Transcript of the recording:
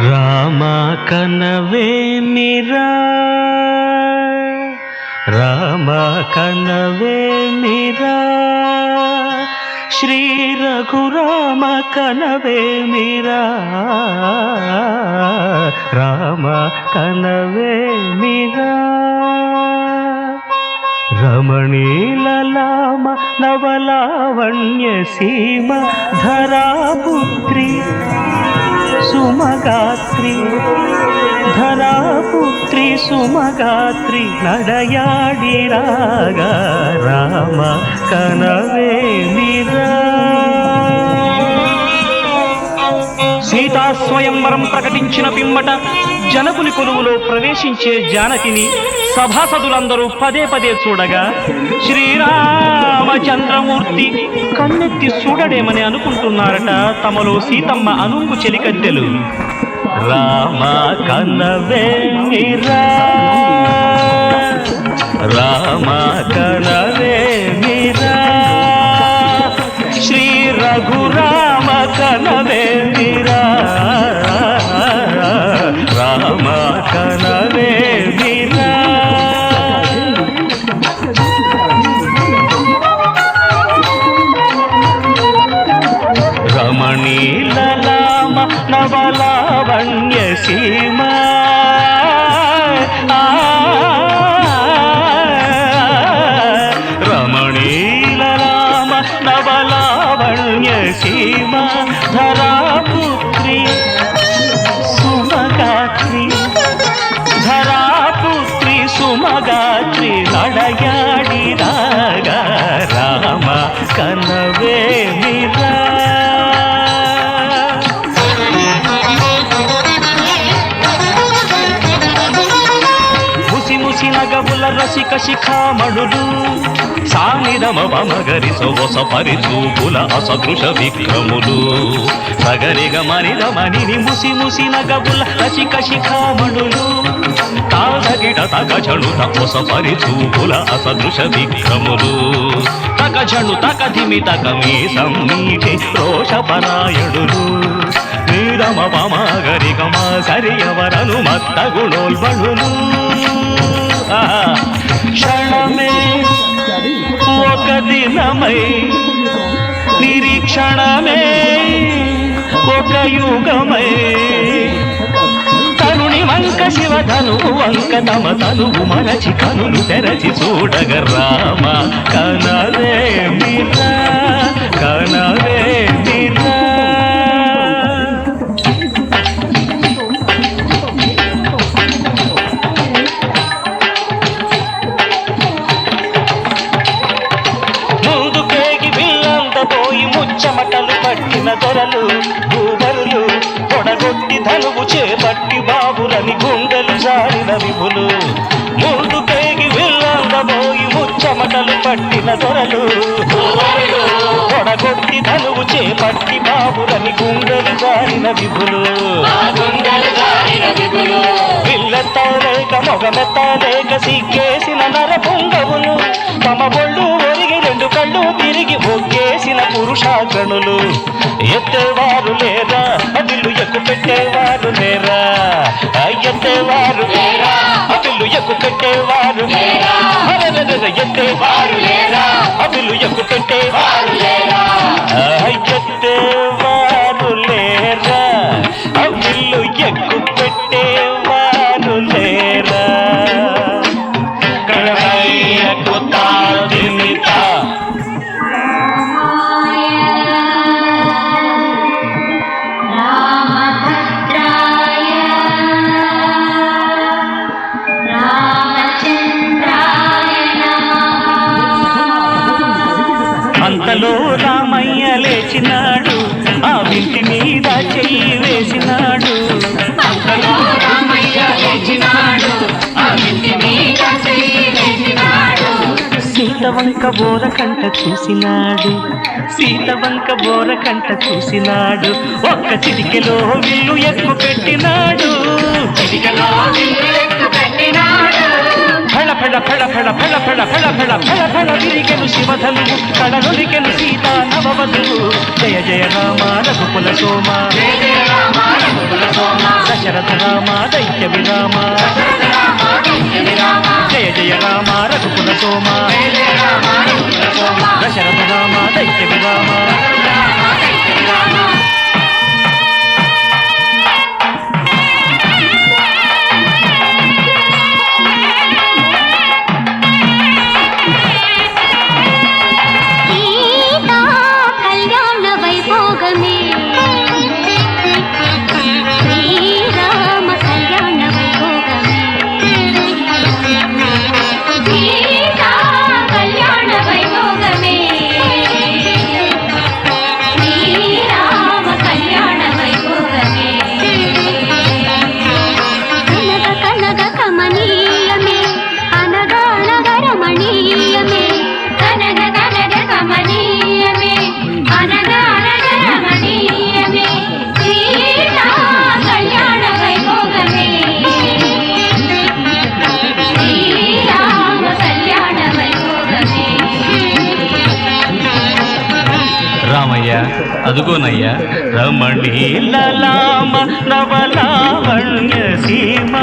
రామ కనవేమిరా రామ కనవేమిరా శ్రీ రఘురామ కనవేమిరా రామ కనవేమిరా రమణీలలామ నవలావణ్య సీమ ధరాపుత్రి సుమగాత్రి ధరాపుత్రి సుమగాత్రి నడయాడి రాగా రామ కనవేమిరా. సీతా స్వయంవరం ప్రకటించిన పిమ్మట జనకుని కొలువులో ప్రవేశించే జానకిని సభాసదులందరూ పదే పదే చూడగా శ్రీరామచంద్రమూర్తి కన్నెత్తి చూడడేమని అనుకుంటున్నారట తమలో సీతమ్మ అనుంగు చెలికత్తెలు. రామ కనవేమిరా రామ కనవేమిరా శ్రీ రఘురామ కనవేమిరా రామ కనవేమిరా. రమణీలలామ నవలావణ్య సీమ రమణీలలామ నవలావణ్య సీమ ధరాపుత్రి సుమగాత్రి ధరాపుత్రి సుమగాత్రి నడయాడి రాగా రామ కనవేమిరా. నగవుల రసిక శిఖామణులు సానిరమ మగరి సొగస పరిచూపుల అసదృశ విక్రములు సగరిగ మనిని ముసి ముసి నగవుల రసిక శిఖామణులు తాదగిట తగజను తపస పరిచూపుల అసదృశ విక్రములు తగజను తగధిమి తగమీ సమ్మీటి రోషపరాయణులు నీరమ పమగరి గమ సరియవరను మత్త గుణోల్బణులు. క్షణమే ఒక దినమై నిరీక్షణమే ఒక యుగమై తరుణి వంక శివధనువు వంక తమ తనువు మరచి కనులు తెరచి చూడగ రామ కనవేమిరా కనవేమిరా. చెమటలు పట్టిన దొరలు భూధరులు పొడగొట్టి ధనువు చేపట్టి బాబులని గుండెలు జారిన విభులు ముందు కేగి విల్లందబోయి ముచ్చమటలు పట్టిన దొరలు పొడగొట్టి ధనువు చేపట్టి బాబులని గుండెలు జారిన విభులు పిల్లెత్తలేక మొగమెత్తలేక సిగ్గేసిన నర పొంగవులు తమ బొళ్ళు ఒరిగి రెండు కళ్ళు తిరిగి ఒగ్గేసిన పురుషాగణులు ఎత్తేవారు లేరా అదిల్లు ఎక్కు పెట్టేవారు లేరా ఎత్తేవారు లేరా అదిల్లు ఎక్కు పెట్టేవారు ఎత్తేవారు లేరా అదిల్లు ఎక్కు పెట్టేవారు లేరా ఎత్తేవారు లేరా అదిల్లు ఎక్కు పెట్టేవారు లేరా. అంతలో రామయ్య లేచినాడు ఆ వింటి మీద చెయ్యి వేసినాడు. అంతలో రామయ్య లేచినాడు ఆ వింటి మీద చెయ్యి వేసినాడు. సీత వంక బోర కంట చూసినాడు సీత వంక బోర కంట చూసినాడు. ఒక్క చిటికెలో విల్లు ఎక్కు పెట్టినాడు చిటికెలో విల్లు ఎక్కు పెట్టినాడు. ఫెడ ఫెడ ఫెడ ఫెడ ఫెడ ఫెడ ఫెడ ఫెడ ఫెడ విరిగెను శివధనువు కడనొలికెను సీతా నవవధువు జయ జయ రామ రఘుకుల సోమ దశరథ రామ దైత్య విరామ జయ జయ రామ రఘుకుల సోమ దశరథ రామ దైత్య విరామ రామయ్య అదుగోనయ్యా రమణీల లామ నవలావణ్య సీమ